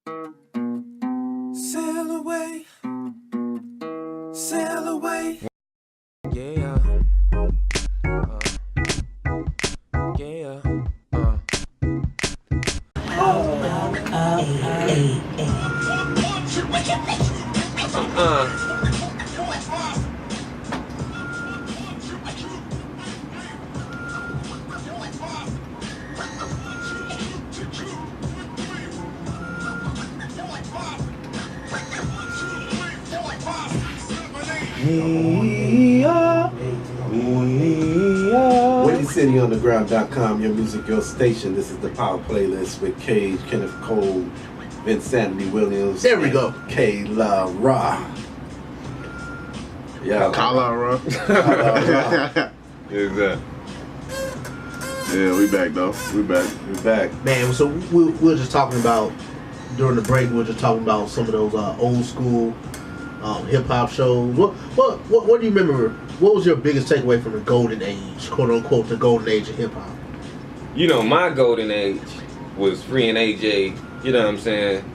Sail away, sail away. Yeah. Yeah. WindyCityUnderground.com, your music, your station. This is the Power Playlist with Cage, Kennef, Cole, Vinsanity, Williams. There we go. KLRDAYMIX. Yeah. KLRDAYMIX. Yeah, we back though. We back. Man, so we were just talking about, during the break, we were just talking about some of those old school hip hop shows. What do you remember? What was your biggest takeaway from the golden age, quote unquote, the golden age of hip hop? You know, my golden age was Free and AJ, you know what I'm saying?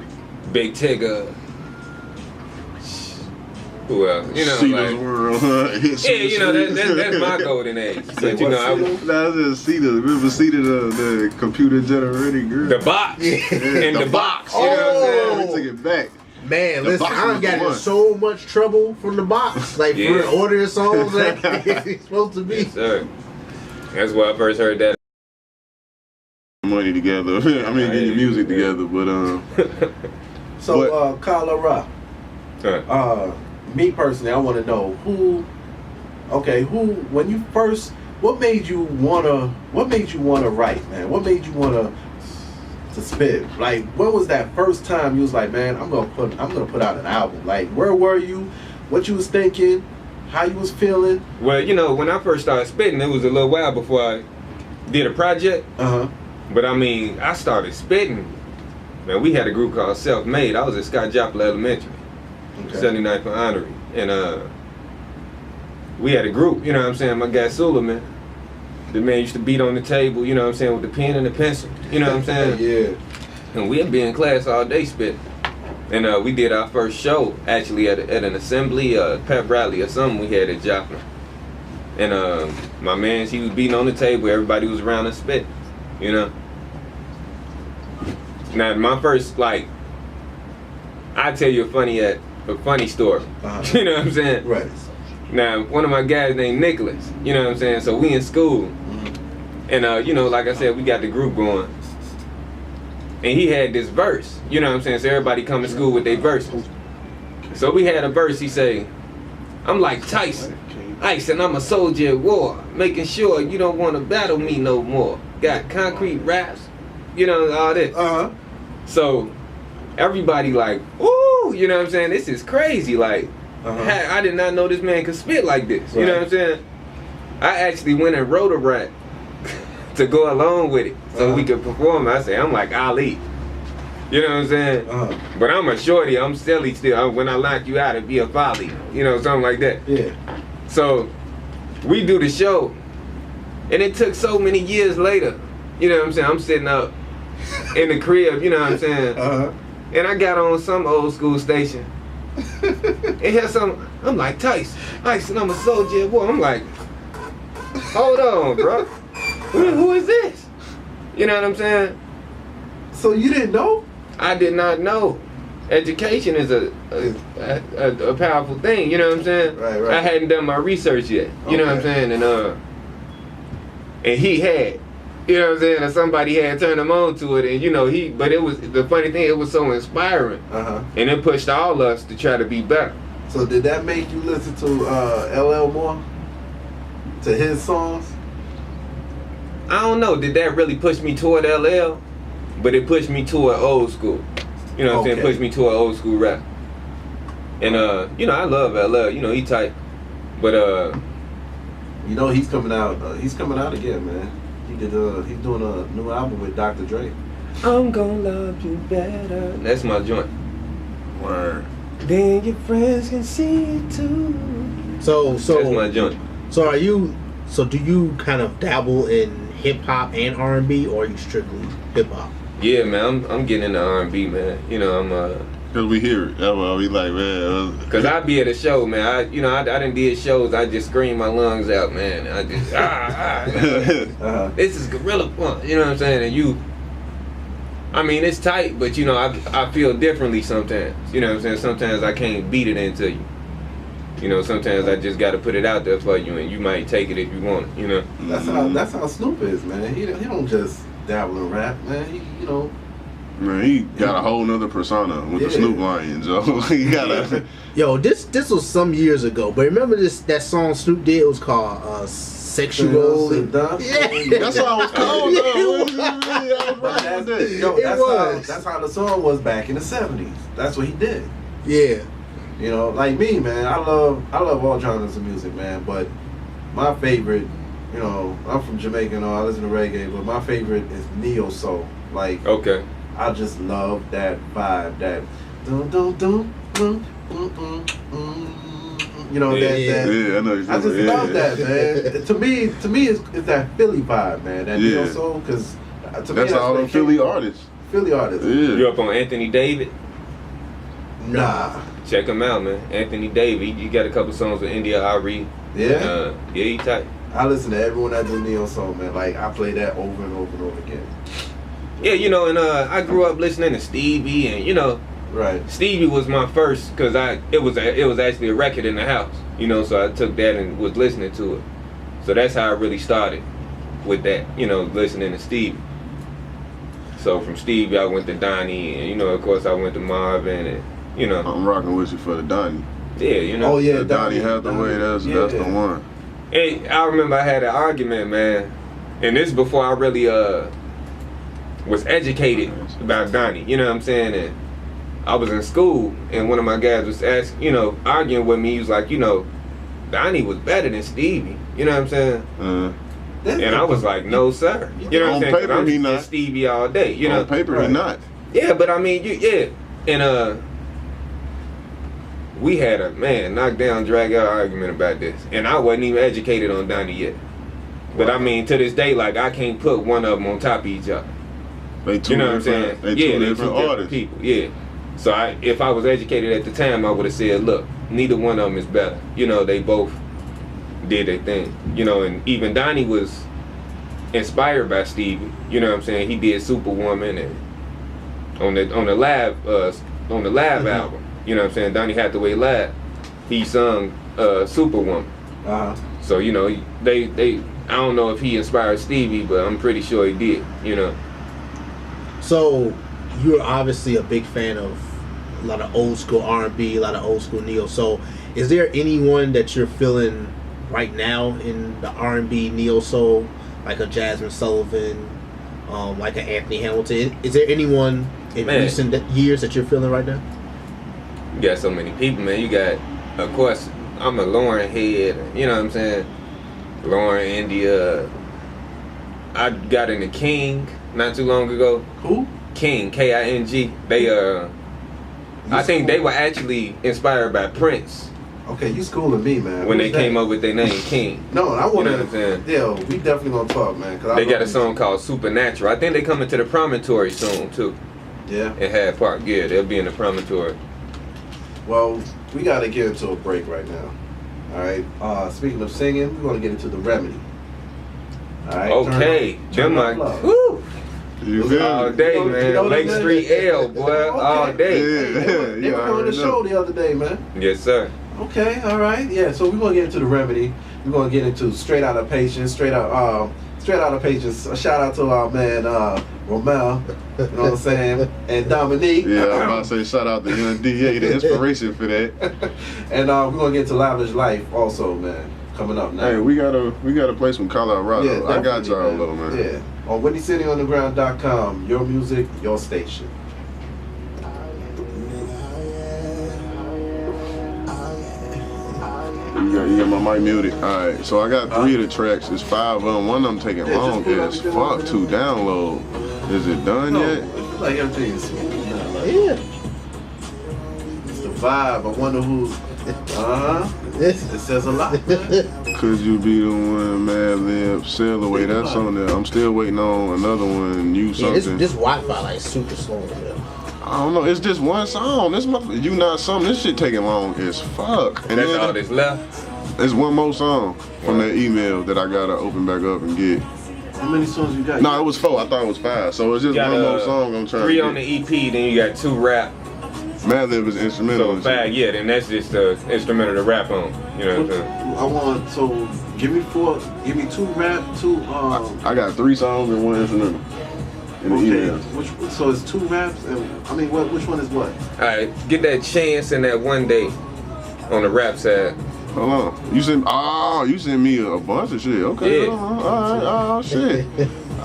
Big Tigger. Who else? You know, Cedar's like, World. yeah, you know, that's my golden age. But you know, I just Cedar. Remember Cedar, the computer generated girl? The box. In the box. You know what I'm saying? We took it back. Man, The listen, box I was got the in one. so much trouble from the box, like Yeah. for ordering songs like it's supposed to be. Yes, sir. That's where I first heard that. Money together. I mean, get your music together, but So, KLRDAYMIX. Me personally, I want to know when you first, what made you wanna write, man? What made you wanna to spit? Like, when was that first time you was like, man, I'm gonna put out an album? Like, where were you? What you was thinking? How you was feeling? Well, you know, when I first started spitting, it was a little while before I did a project. But I mean, I started spitting. Man, we had a group called Self Made. I was at Scott Joplin Elementary, 79th and Honorary. And we had a group, you know what I'm saying? My guy Suleiman, the man used to beat on the table, you know what I'm saying, with the pen and the pencil. You know what I'm saying? Yeah. And we'd be in class all day spitting. And we did our first show actually at an assembly, pep rally or something we had at Joplin. And my man, he was beating on the table, everybody was around us spitting, you know? Now my first, like, I'll tell you a funny story. You know what I'm saying? Right. Now, one of my guys named Nicholas, you know what I'm saying? So we in school. And you know, like I said, we got the group going. And he had this verse, you know what I'm saying? So everybody come to school with their verses. So we had a verse, he say, I'm like Tyson, ice, and I'm a soldier at war, making sure you don't want to battle me no more. Got concrete raps, you know, all that. So everybody like, ooh, you know what I'm saying? This is crazy. Like, I did not know this man could spit like this. You know what I'm saying? I actually went and wrote a rap to go along with it so we could perform. I say, I'm like Ali. You know what I'm saying? But I'm a shorty. I'm silly still. When I lock you out, it'd be a folly. You know, something like that. Yeah. So we do the show. And it took so many years later. You know what I'm saying? I'm sitting up in the crib, you know what I'm saying? And I got on some old school station. And here's some, I'm like, Tyson, I'm a soldier at war. I'm like, hold on, bro. Who is this? You know what I'm saying? So you didn't know? I did not know. Education is a powerful thing, you know what I'm saying? Right. I hadn't done my research yet, you know what I'm saying? And he had. You know what I'm saying? And somebody had turned him on to it, and you know but it was the funny thing. It was so inspiring, and it pushed all of us to try to be better. So did that make you listen to LL more? To his songs? I don't know. Did that really push me toward LL? But it pushed me toward old school. You know what I'm saying? Pushed me toward old school rap. And you know, I love LL. You know, he tight. But you know, he's coming out. He's coming out again, man. He's doing a new album with Dr. Dre. I'm gonna love you better. That's my joint. Word. Then your friends can see it too. So that's my joint. So do you kind of dabble in hip hop and R&B, or are you strictly hip hop? Yeah, man, I'm getting into R&B, man. You know, I'm Cause we hear it. That's why we like, man. Cause I be at a show, man. I done did shows. I just scream my lungs out, man. I just This is Guerrilla Funk. You know what I'm saying? And I mean, it's tight, but you know, I feel differently sometimes. You know what I'm saying? Sometimes I can't beat it into you. You know, sometimes I just got to put it out there for you, and you might take it if you want it. You know. That's how Snoop is, man. He don't just dabble in rap, man. You know. Man, he got a whole nother persona with the Snoop Lion, so he gotta. Yo, this was some years ago, but remember that song Snoop did? It was called "Sexual." Yeah, that's how it was called. That's how the song was back in the '70s. That's what he did. Yeah. You know, like me, man. I love all genres of music, man. But my favorite, you know, I'm from Jamaica and all. I listen to reggae, but my favorite is neo soul. Like, okay. I just love that vibe, that dum dum dum dum you know, I know I just love that, man. To me, it's that Philly vibe, man. That neo soul, because to me, that's all them Philly artists. Philly artists. Yeah. You up on Anthony David? Nah. Check him out, man. Anthony David. You got a couple songs with India Ari. Yeah. Yeah, he tight. I listen to everyone that do neo soul, man. Like, I play that over and over and over again. Yeah, you know, and I grew up listening to Stevie, and you know, right. Stevie was my first, cause it was actually a record in the house, you know, so I took that and was listening to it. So that's how I really started with that, you know, listening to Stevie. So from Stevie, I went to Donnie, and you know, of course, I went to Marvin, and you know, I'm rocking with you for the Donnie. Yeah, you know. Oh yeah, the Donnie Hathaway. That's the one. And I remember I had an argument, man, and this is before I really was educated about Donnie, you know what I'm saying? And I was in school, and one of my guys was asking, you know, arguing with me. He was like, you know, Donnie was better than Stevie, you know what I'm saying? And I was like, no, sir. You know what I'm saying? On paper, I'm he not. Stevie all day, you know? On paper, he not. Yeah, but I mean, and we had a knockdown, drag out argument about this, and I wasn't even educated on Donnie yet. But I mean, to this day, like I can't put one of them on top of each other. They two you know what I'm saying? They two different artists. People. Yeah. So if I was educated at the time, I would have said, look, neither one of them is better. You know, they both did their thing. You know, and even Donnie was inspired by Stevie. You know what I'm saying? He did Superwoman and on the live album. You know what I'm saying? Donnie Hathaway live. He sung Superwoman. So you know they I don't know if he inspired Stevie, but I'm pretty sure he did. You know. So you're obviously a big fan of a lot of old school R&B, a lot of old school neo. So is there anyone that you're feeling right now in the R&B neo soul, like a Jasmine Sullivan, like an Anthony Hamilton? Is there anyone in recent years that you're feeling right now? You got so many people, man. You got, of course, I'm a Lauren head. You know what I'm saying? Lauren, India. I got into King not too long ago. Who? King, K-I-N-G. They I think they were actually inspired by Prince. Okay, you schooling me, man. When they came up with their name, King. No, I want you know what I'm saying? Yeah, we definitely gonna talk, man. Cause they got a song called Supernatural. I think they coming to the Promontory soon too. Yeah. In Hyde Park. Yeah, they'll be in the Promontory. Well, we gotta get into a break right now. All right. Speaking of singing, we're gonna get into the remedy. All right. Okay. Turn Them up woo. You feel All me? day, You know man. that, Lake man? Street L, boy. Okay. All day. They were on the show the other day, man. Yes, sir. Okay, all right. Yeah, so we're gonna get into the remedy. We're gonna get into straight out of patience, straight out of patience. A shout out to our man Romel, you know what I'm saying, and Dominique. Yeah, I'm about to say shout out to NDA, the inspiration for that. And we're gonna get into Lavish Life also, man. Coming up now. Hey, we gotta play some KLRDAYMIX. Yeah, I got definitely, y'all though, man. Yeah. On WindyCityOnTheGround.com, your music, your station. You got my mic muted. Alright, so I got 3 of the tracks. It's 5 of them. One of them taking long as fuck to download. Is it done yet? I feel like everything is smooth now. Like, Yeah. it's the vibe. I wonder who's This It says a lot, man. Could you be the one, Mad Lib, Sail Away? That's on there. I'm still waiting on another one. You yeah, something. this Wi-Fi like super slow. Man. I don't know. It's just one song. This you not something. This shit taking long as fuck. And That's then all that's left. there's one more song from that email that I gotta open back up and get. How many songs you got? No, it was 4. I thought it was 5. So it's just You got, one more song I'm trying 3 to on get. the EP, then you got 2 rap. Mad Lib is instrumental. So 5, yeah, then that's just the instrumental to rap on. You know what I'm saying? I want, so give me 2 rap, 2 I got 3 songs and 1 instrumental. In the okay. email. So it's 2 raps and I mean which one is what? Alright, get that Chance and that One Day on the rap side. Hold on. You sent me a bunch of shit. Okay. Yeah. Hold on. All right. Oh shit.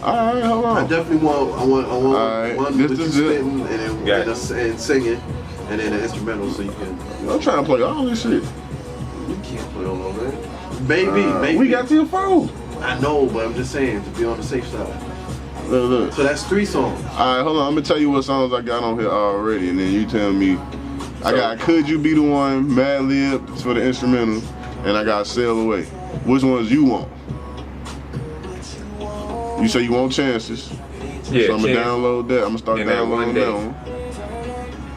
All right. Hold I on. definitely want Alright, one this with you is it. spitting and then Got and singing and then the instrumental so you can. I'm trying to play all this shit. You can't play all of that. Maybe. We got to your phone. I know, but I'm just saying to be on the safe side. Look. So that's 3 songs. All right. Hold on. I'm gonna tell you what songs I got on here already, and then you tell me. I got Could You Be the One, Mad Lib for the instrumental, and I got Sail Away. Which ones you want? You say you want Chances. Yeah, So I'm gonna Chance. download that. I'm gonna start And that One downloading Day. that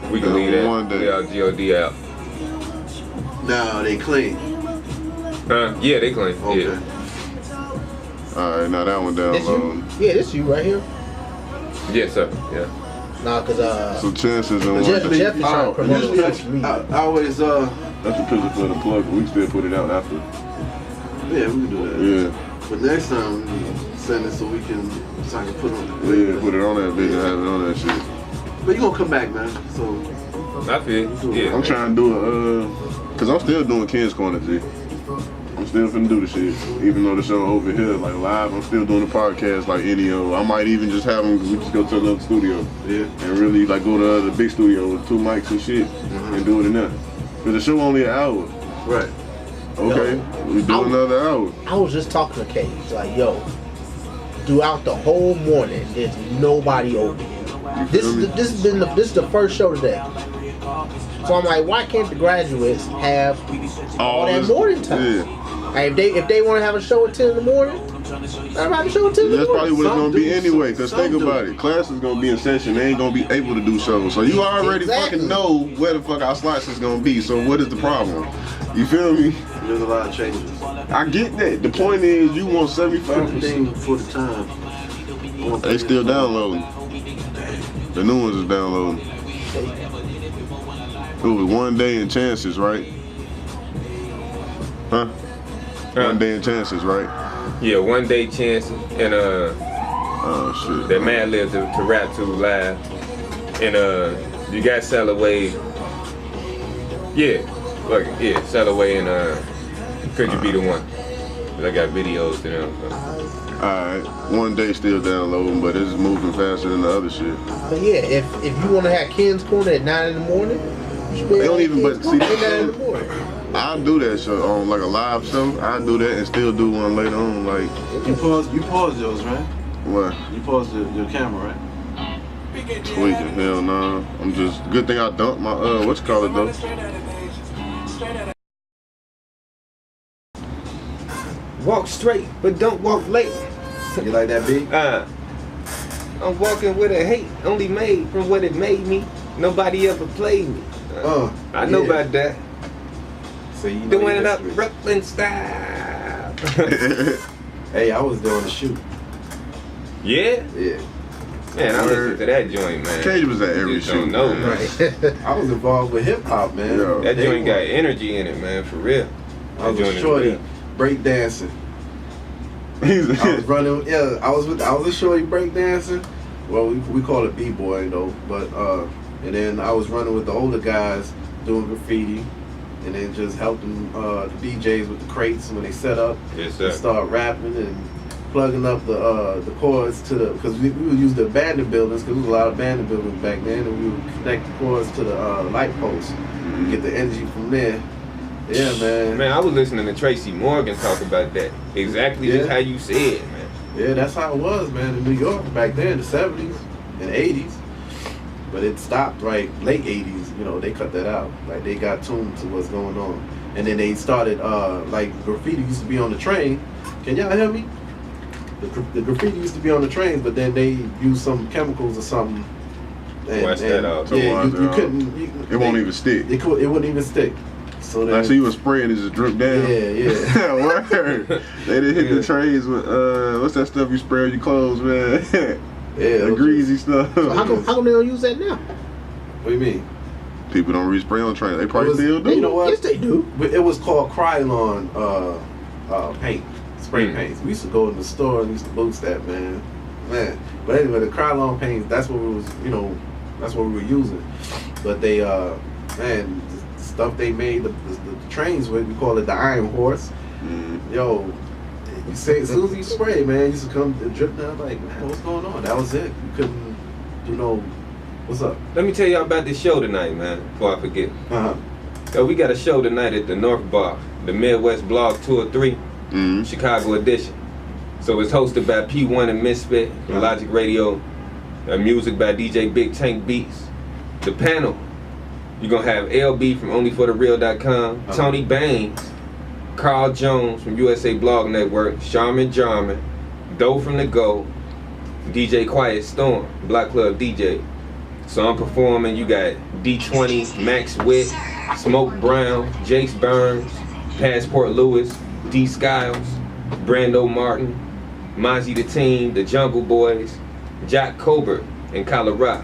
one. We can Yeah, leave that. One Day. We all G.O.D. out. Now they clean. Yeah, they claim. Okay. Yeah. All right, now that one This downloading. you? Yeah, this you right here. Yes, sir. Yeah. Nah, cause So Chances and Jeff One Day. is trying to promote Usually it for me. I always That's the picture for the plug. We still put it out after. yeah, we can do that. Yeah. But next time we send it so I can put it on the Yeah, put it on that bitch and have it on that shit. But you gonna come back, man. So I feel. Yeah. I'm trying to do cause I'm still doing Ken's Corner, G. I'm still finna do the shit. Even though the show over here, like live, I'm still doing the podcast like NEO. I might even just have them, we just go to another studio. yeah. And really like go to the big studio with 2 mics and shit and do it in there. Cause the show only an hour. Right. Okay, we do another hour. I was just talking to Cage, like, yo, throughout the whole morning, there's nobody over here. This is the first show today. So I'm like, why can't the graduates have all that morning time? Yeah. Like, if they want to have a show at 10 in the morning, let them have a show at 10 in the That's probably morning. what it's gonna be do, anyway. Cause some think do. about it, class is gonna be in session. They ain't gonna be able to do shows. So you already Exactly. fucking know where the fuck our slots is gonna be. So what is the problem? You feel me? There's a lot of changes. I get that. The point is, you want 75%. Everything for the time. They still downloading. The new ones is downloading. It was One Day and Chances, right? Huh? One Day and Chances, right? Yeah, One Day Chance and Oh shit. that Mad Lib to rap to live. And you got Sail Away. Yeah. Fuck it. Yeah, Sail Away and Could You Be the One. 'Cause I got videos to them. So. Alright, One Day still downloading, but it's moving faster than the other shit. But yeah, if you want to have Ken's Corner at 9 in the morning, you should be They don't at even- Ken's but see, Corner at 9 in the morning. I'll do that show on like a live show. I'll do that and still do one later on. Like, You paused yours, right? what? You paused your camera, right? Tweaking, hell nah. I'm just, good thing I dumped my, what you call it though? Walk straight, but don't walk late. You like that beat? I'm walking with a hate, only made from what it made me. Nobody ever played me. I know yeah. about that. So you know Doing your it up history. Brooklyn style. Hey, I was doing the shoot. Yeah? Yeah. Man, I listened to that joint, man. Cage was at You every just don't shoot, know, man. man. I was involved with hip hop, man. Yeah. That Day joint got one. energy in it, man, for real. I was That a joint is shorty real. break dancing. I was running. Yeah, I was a shorty break dancing. Well, we call it b-boy though, but and then I was running with the older guys doing graffiti, and then just helping the DJs with the crates when they set up. Yes, And sir. start rapping and plugging up the cords to the, because we would use the abandoned buildings, because there was a lot of abandoned buildings back then, and we would connect the cords to the light posts and get the energy from there. Yeah, man. Man, I was listening to Tracy Morgan talk about that. Exactly just Yeah. how you said, man. Yeah, that's how it was, man, in New York back then, the 70s and 80s. But it stopped right late 80s. you know, they cut that out. Like they got tuned to what's going on, and then they started like graffiti used to be on the train. Can y'all hear me? The graffiti used to be on the train, but then they used some chemicals or something. Wash that out. Yeah, you couldn't. It won't even stick. It wouldn't even stick. So I see you was spraying, it just dripped down. Yeah. Word. They didn't hit the trays with what's that stuff you spray on your clothes, man? Yeah, the greasy stuff. So how come they don't use that now? What do you mean? People don't respray on trains. They probably still do. You know what? Yes, they do. It was called Krylon paint, spray paints. We used to go in the store and used to boost that, man. But anyway, the Krylon paints, that's what we was, you know, that's what we were using. But they, man, the stuff they made the trains with, we call it the Iron Horse. Yo, you say as soon as you spray, man, you used to come drip down like, man, what's going on? That was it. You couldn't do no. What's up? Let me tell y'all about this show tonight, man, before I forget. So we got a show tonight at the North Bar, the Midwest Blog Tour 3, Chicago edition. So it's hosted by P1 and Misfit, Logic Radio, music by DJ Big Tank Beats. The panel, you're going to have LB from OnlyForTheReal.com, Tony Baines, Carl Jones from USA Blog Network, Charmin Jarman, Doe from The Go, DJ Quiet Storm, Black Club DJ. So I'm performing, you got D20, Max Witt, Smoke Brown, Jace Burns, Passport Lewis, D Skiles, Brando Martin, Mozzie the Team, The Jungle Boys, Jack Colbert, and Colorado.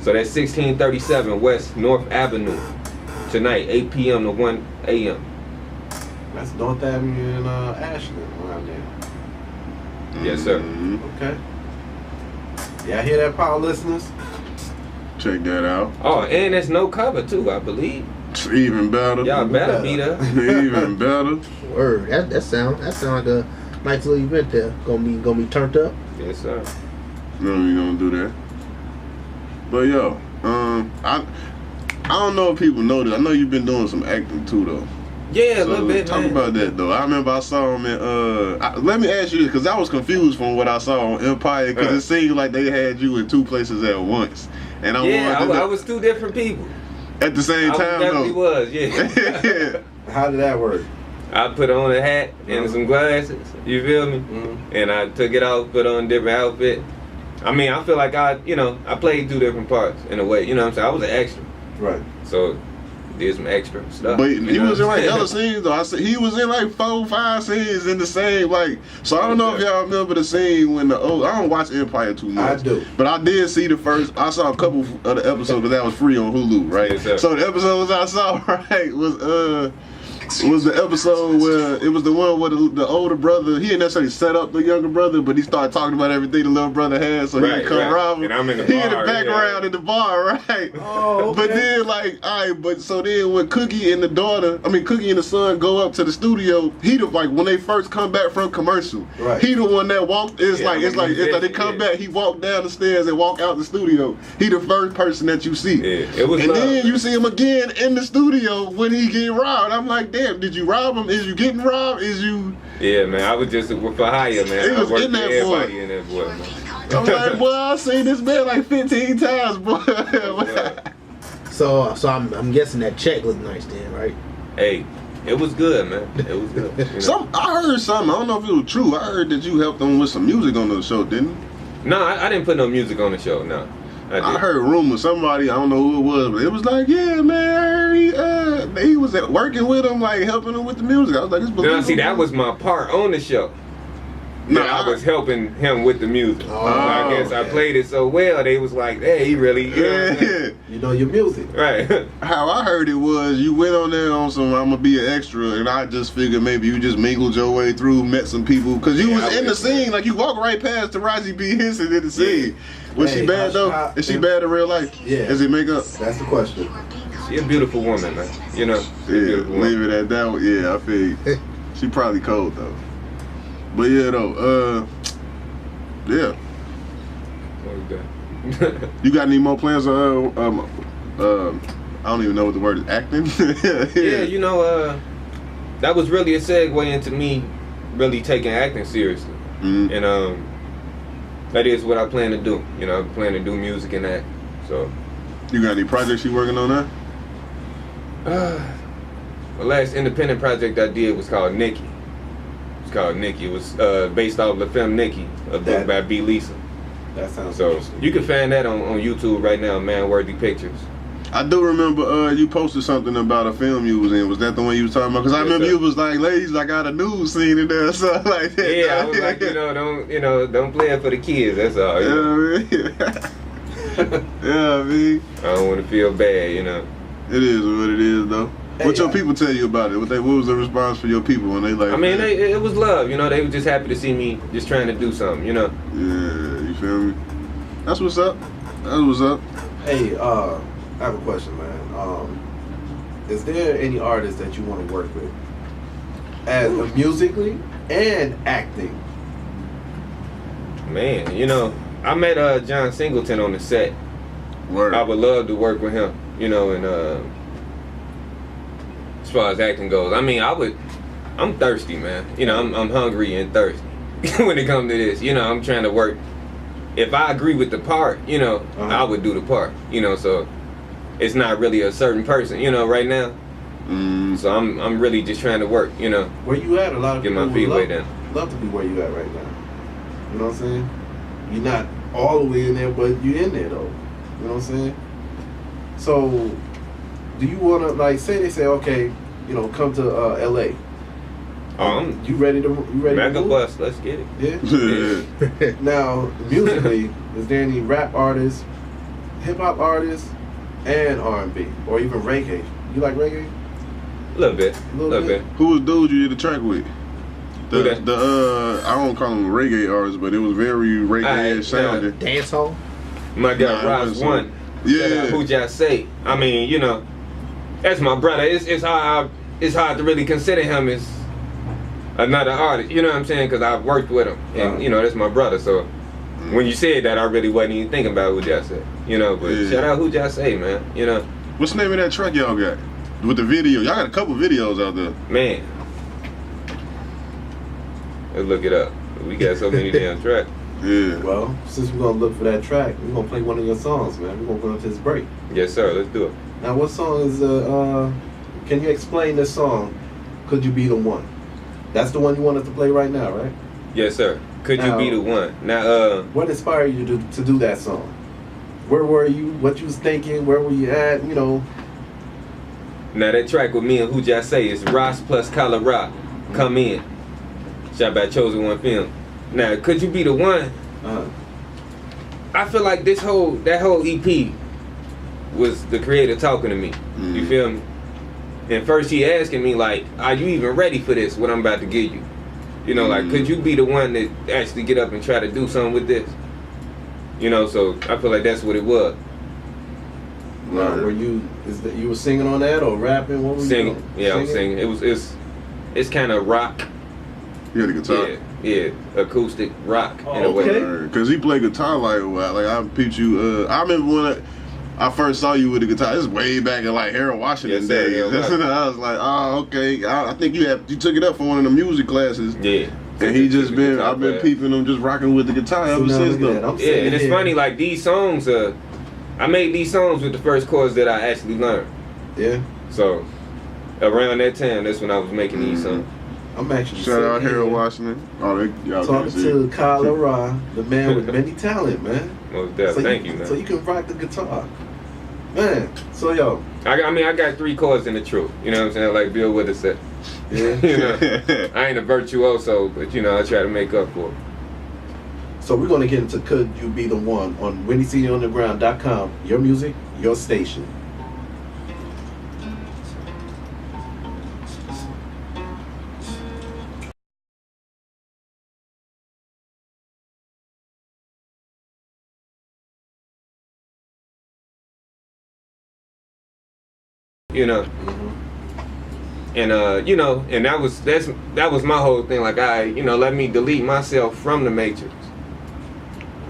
So that's 1637 West North Avenue tonight, 8 p.m. to 1 a.m. That's North Avenue in Ashland around there. Yes, sir. Okay. Yeah, I hear that, power listeners. Check that out. Oh, and there's no cover too, I believe. It's even better. Y'all better be there. Even better. Word. That sound like a nice little event there. Gonna be turned up. Yes, sir. No, we gonna do that. But yo, I don't know if people know this. I know you've been doing some acting too, though. Yeah, a So little bit, talk man. about that though. I remember I saw him in let me ask you this, because I was confused from what I saw on Empire, because it seemed like they had you in two places at once. And I was two different people. At the same time definitely though. was, yeah. How did that work? I put on a hat and some glasses, you feel me? And I took it off, put on a different outfit. I mean, I feel like I played two different parts in a way, you know what I'm saying? I was an extra. Right. So, did some extra stuff. But he was in like other scenes though. I said he was in like 4, 5 scenes in the same like. So I don't know if y'all remember the scene when I don't watch Empire too much. I do. But I did see the first. I saw a couple of the episodes, but that was free on Hulu, right? Yes, so the episodes I saw right was the episode where it was the one where the older brother, he didn't necessarily set up the younger brother, but he started talking about everything the little brother had, so he would come rob him. And I'm in the he bar, in the background in the bar, right? Oh, okay. But then like, but so then when Cookie and the son go up to the studio, he the like when they first come back from commercial, right. He the one that walked. It's like they come back. He walked down the stairs and walk out the studio. He the first person that you see. Yeah, it was. And then you see him again in the studio when he get robbed. I'm like, damn, did you rob him? Is you getting robbed? Is you? Yeah, man. I was just for hire, man. He was I worked in for that everybody boy. in that boy, man. I'm like, boy, I seen this man like 15 times, boy. So I'm guessing that check looked nice then, right? Hey, it was good, man. It was good. You know? I heard something. I don't know if it was true. I heard that you helped them with some music on the show, didn't you? No, I didn't put no music on the show. No, I heard rumors. Somebody, I don't know who it was, but it was like, yeah, man, he was working with him, like helping him with the music. I was like, it's believable. No, see, that was my part on the show. No, I was helping him with the music. Oh, I guess I played it so well, they was like, hey, he really, you know what I'm saying? You know your music. Right. How I heard it was you went on there on some I'm gonna be an extra, and I just figured maybe you just mingled your way through, met some people, because you was in the scene, like you walk right past Taraji B. Henson in the scene. Was she bad though? Is she bad in real life? Yeah. Is it makeup? That's the question. She a beautiful woman, man. You know, Leave it at that one. Yeah, I feel she probably cold though. But yeah though, yeah. You got any more plans? I don't even know what the word is. Acting. Yeah, you know, that was really a segue into me really taking acting seriously, and that is what I plan to do. You know, I plan to do music and act. So You got any projects you working on now? The last independent project I did was called Nikki. It's called Nikki. It was based off the film Nikki, a book by B. Lisa. That sounds So interesting. you can find that on YouTube right now, Man Worthy Pictures. I do remember you posted something about a film you was in. Was that the one you was talking about? Because I Yes, remember sir. you was like, ladies, I got a news scene in there or something like that. Yeah, I was like, don't play it for the kids. That's all. You know what I mean? Yeah, I mean, I don't want to feel bad, it is what it is, though. What your people tell you about it? What was the response for your people when they like? I mean, it was love. They were just happy to see me just trying to do something. Yeah, you feel me? That's what's up. That's what's up. Hey, I have a question, man. Is there any artist that you want to work with, as musically and acting? Man, I met John Singleton on the set. Word. I would love to work with him. And as far as acting goes, I mean, I'm thirsty, man. I'm hungry and thirsty when it comes to this. I'm trying to work. If I agree with the part, I would do the part. So it's not really a certain person, right now. So I'm really just trying to work, Where you at? A lot of Get people my feet would way down. love to be where you at right now. You know what I'm saying? You're not all the way in there, but you're in there though. You know what I'm saying? So, do you want to they say, okay, come to LA? You ready to Mega move? bus, let's get it. Yeah. Now, musically, is there any rap artists, hip hop artists, and R&B, or even reggae? You like reggae? A little bit. Who was dude you did the track with? Who that? I don't call him a reggae artist, but it was very reggae sounding. Dancehall. My guy Nah, Ross it wasn't One. Yeah. Who just say? I mean, that's my brother. It's hard to really consider him as another artist. You know what I'm saying? Because I've worked with him, and that's my brother. So when you said that, I really wasn't even thinking about who just say. But Yeah. shout out who just say, man. What's the name of that track y'all got? With the video, y'all got a couple videos out there. Man. Let's look it up. We got so many damn tracks. Yeah. Well, since we're gonna look for that track, we're gonna play one of your songs, man. We're gonna go into this break. Yes, sir. Let's do it. Now, what song is can you explain this song? Could You Be the One? That's the one you want us to play right now, right? Yes, sir. Could Now- you be the one? Now, What inspired you to do that song? Where were you? What you was thinking? Where were you at? now that track with me and who just say is Ross plus KLRDAYMIX. Come in. Shot by Chosen One Film. Now, Could You Be the One? I feel like that whole EP was the creator talking to me. You feel me? And first he asking me like, are you even ready for this, what I'm about to give you? Could you be the one that actually get up and try to do something with this? So I feel like that's what it was. Were you were singing on that or rapping? What was Singing. you doing? Yeah, I was singing. It's kind of rock. You had a guitar? Yeah, acoustic rock in a way. okay. Because he played guitar like a while. Like I peeped you. I remember when I first saw you with the guitar. This is way back in like Harold Washington Yes, sir, days. Harold Washington. I was like, oh, okay. I think you took it up for one of the music classes. Yeah. And I've been peeping him just rocking with the guitar ever So now since look at that. though. I'm Yeah, sitting and it's here. funny, like these songs, I made these songs with the first chords that I actually learned. Yeah. So around that time, that's when I was making these songs. I'm actually Shout out sitting Harold here Washington. Oh, y'all talking can't see. to KLRDAYMIX, the man with many talent, man. Most definitely. Thank you, man. So you can rock the guitar, man. So yo, I got 3 chords in the truth. You know what I'm saying? Like Bill Withers said. yeah. I ain't a virtuoso, but I try to make up for it. So we're gonna get into Could You Be the One on WinnieCDOnTheGround.com. Your music, your station. And and that was my whole thing. Like let me delete myself from the matrix,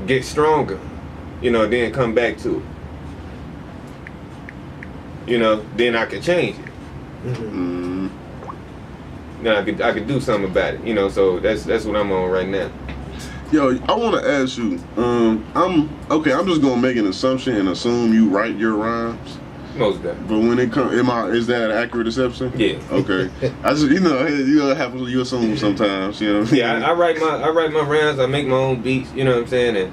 get stronger, then come back to it. Then I could change it. Now I could do something about it. So that's what I'm on right now. Yo, I want to ask you. I'm just gonna make an assumption and assume you write your rhymes. Most definitely. But when it comes, is that an accurate assumption? Yeah. Okay. I just happens you assume sometimes. You know. What I mean? Yeah, I write my rhymes. I make my own beats. You know what I'm saying? And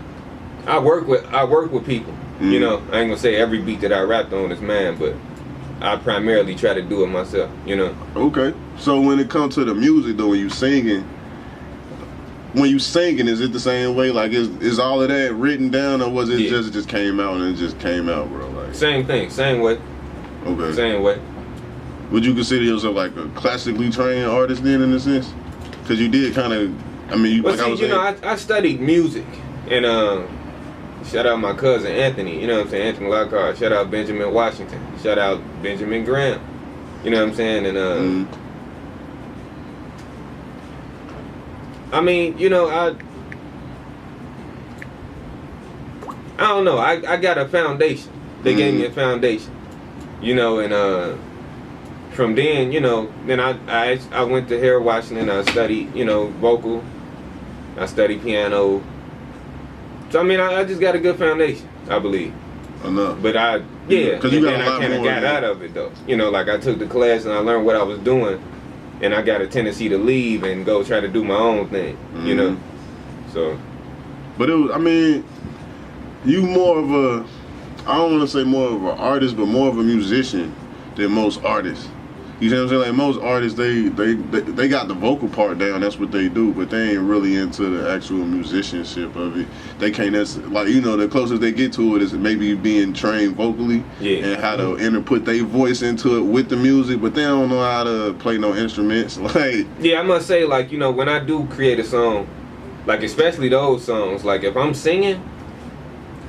I work with people. You know, I ain't gonna say every beat that I rapped on is mine, but I primarily try to do it myself. You know. Okay. So when it comes to the music, though, when you singing, is it the same way? Like, is all of that written down, or was it just came out and it just came out, bro? Like, same thing, same way. Okay. Same way. Would you consider yourself like a classically trained artist then, in a sense? Because you did kind of, I mean, well, I studied music, and shout out my cousin Anthony. You know what I'm saying? Anthony Lockhart. Shout out Benjamin Washington. Shout out Benjamin Graham. You know what I'm saying? And I mean, you know, I don't know. I got a foundation. They gave me a foundation, you know, and from then, you know, then I went to Harold Washington. I studied, you know, vocal. I studied piano. So I mean, I just got a good foundation, I believe. Enough. But because you got a lot kind of more got out of it though. You know, like I took the class and I learned what I was doing. And I got a tendency to leave and go try to do my own thing, you know. So, but it was, I mean, you more of a, I don't want to say more of an artist, but more of a musician than most artists. You see what I'm saying? Like most artists, they got the vocal part down. That's what they do, but they ain't really into the actual musicianship of it. They can't. That's like, you know, the closest they get to it is maybe being trained vocally and how to put their voice into it with the music, but they don't know how to play no instruments. Like, yeah, I must say, like, you know, when I do create a song, like especially those songs, like if I'm singing,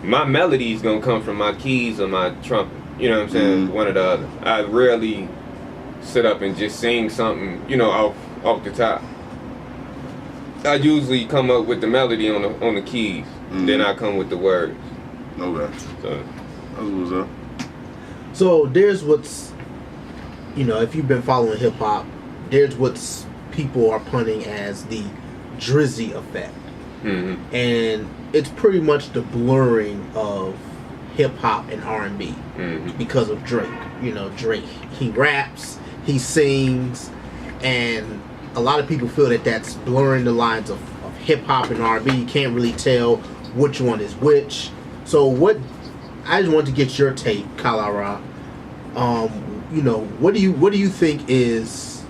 my melody is gonna come from my keys or my trumpet. You know what I'm saying? One or the other. I rarely sit up and just sing something, you know, off the top. I usually come up with the melody on the keys, then I come with the words. Okay. So that's what's up. So there's what's, you know, if you've been following hip hop, there's what's people are punting as the Drizzy effect, and it's pretty much the blurring of hip hop and R&B because of Drake. You know, Drake, he raps, he sings, and a lot of people feel that that's blurring the lines of hip hop and R&B. You can't really tell which one is which. So I just wanted to get your take, KLRDAY. You know, what do you think is,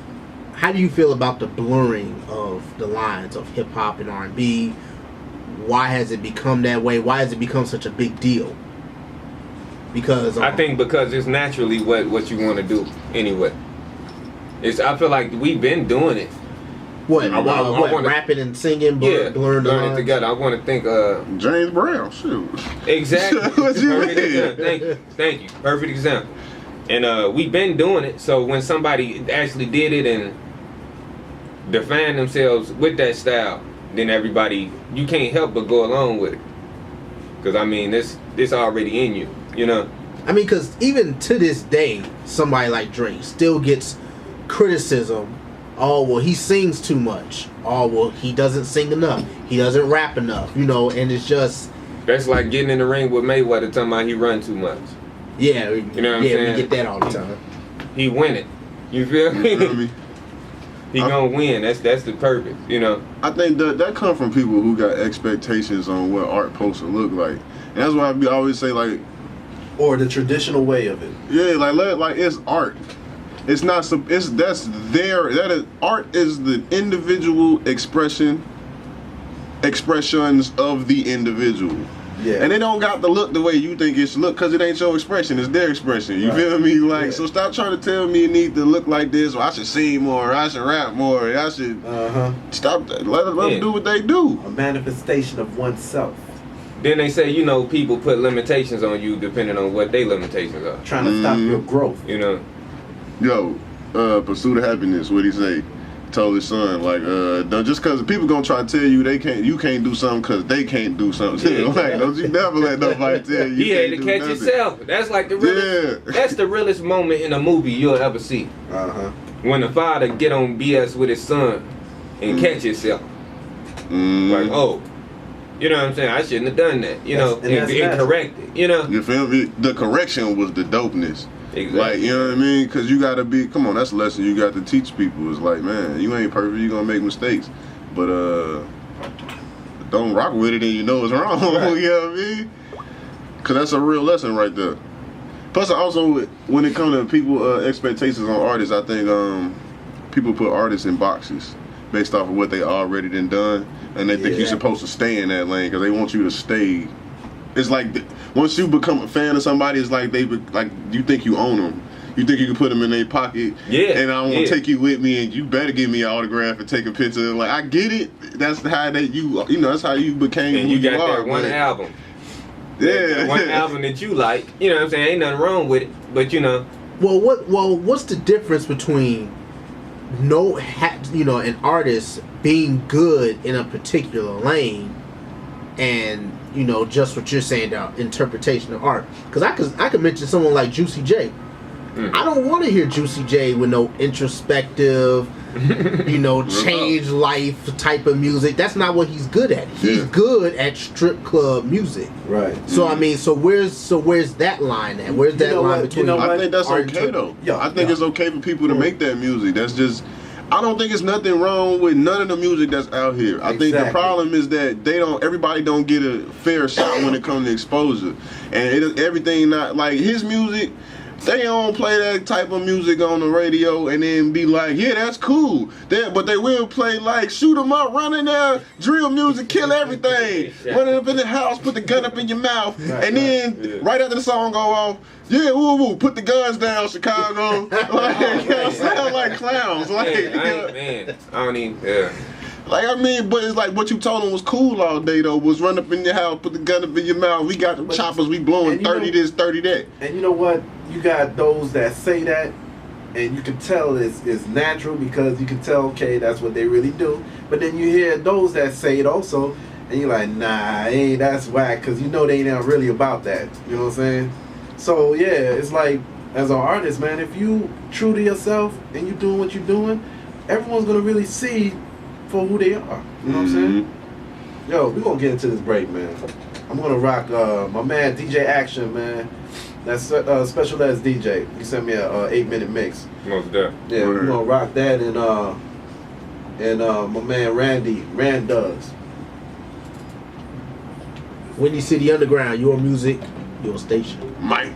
how do you feel about the blurring of the lines of hip hop and R&B? Why has it become that way? Why has it become such a big deal? Because I think because it's naturally what you want to do anyway. I feel like we've been doing it. Rapping and singing, blurring it together. I want to think. James Brown, shoot. Exactly. What you mean? Thank you. Perfect example. And we've been doing it. So when somebody actually did it and defined themselves with that style, then everybody, you can't help but go along with it. Because I mean, this already in you, you know. I mean, because even to this day, somebody like Drake still gets criticism. Oh, well, he sings too much. Oh, well, he doesn't sing enough. He doesn't rap enough, you know, and it's just... That's like getting in the ring with Mayweather talking about he run too much. Yeah, you know what I'm saying? We get that all the time. He win it. You feel me? He gonna win. That's the purpose, you know. I think that comes from people who got expectations on what art supposed to look like. And that's why I always say, like... Or the traditional way of it. Yeah, like it's art. It's not some. Art is the individual expressions of the individual. Yeah. And they don't got to look the way you think it should look, because it ain't your expression, it's their expression. You feel me? Like, so stop trying to tell me it need to look like this, or I should sing more, or I should rap more, or I should stop that. Let them do what they do. A manifestation of oneself. Then they say, you know, people put limitations on you depending on what their limitations are. Trying to stop your growth. You know. Yo, Pursuit of Happiness, what'd he say? Told his son, like, just because people gonna try to tell you you can't do something because they can't do something. Yeah. Like, don't you never let nobody tell you. He had to catch himself. That's like the realest. Yeah. That's the realest moment in a movie you'll ever see. When the father get on BS with his son and catch himself. Like, oh, You know what I'm saying? I shouldn't have done that. You know, That's and correct it. You know. You feel me? The correction was the dopeness. Exactly. Like, you know what I mean? Because you got to be, come on, that's a lesson you got to teach people. It's like, man, you ain't perfect, you going to make mistakes. But don't rock with it and you know it's wrong. Right. You know what I mean? Because that's a real lesson right there. Plus, also, when it comes to people expectations on artists, I think people put artists in boxes based off of what they already done, and they think you're supposed to stay in that lane because they want you to stay. It's like once you become a fan of somebody, it's like you think you own them. You think you can put them in their pocket, and I want to take you with me, and you better give me an autograph and take a picture. Like, I get it. That's how that's how you became. And who you got are, that one man. album. Yeah, That one album that you like. You know what I'm saying? Ain't nothing wrong with it, but you know. Well, what's the difference between an artist being good in a particular lane and just what you're saying about interpretation of art? Because I could mention someone like Juicy J. I don't want to hear Juicy J with no introspective, change life type of music. That's not what he's good at. He's good at strip club music. Right. So I mean, so where's that line at? Where's that line between? I think that's okay though. I think it's okay for people to make that music. That's just. I don't think it's nothing wrong with none of the music that's out here. I think the problem is that everybody don't get a fair shot when it comes to exposure, and everything not like his music. They don't play that type of music on the radio and then be like, yeah, that's cool. But they will play like shoot 'em up, run in there, drill music, kill everything, running up in the house, put the gun up in your mouth, and then right after the song go off, yeah, woo woo, put the guns down, Chicago. Sound like clowns. Man, I don't even. Like, I mean, but it's like what you told them was cool all day, though, was run up in your house, put the gun up in your mouth. We got the choppers, we blowing 30 this, 30 that. And you know what? You got those that say that, and you can tell it's natural because you can tell, okay, that's what they really do. But then you hear those that say it also, and you're like, nah, that's whack, because they ain't really about that. You know what I'm saying? So, yeah, it's like, as an artist, man, if you true to yourself and you doing what you're doing, everyone's going to really see for who they are. You know what I'm saying? Yo, we're gonna get into this break, man. I'm gonna rock my man DJ Action, man. That's Special Ed's DJ. He sent me a 8-minute mix. Most deaf. Yeah, we're gonna rock that and my man Rand does. Windy City Underground, your music, your station. Mike.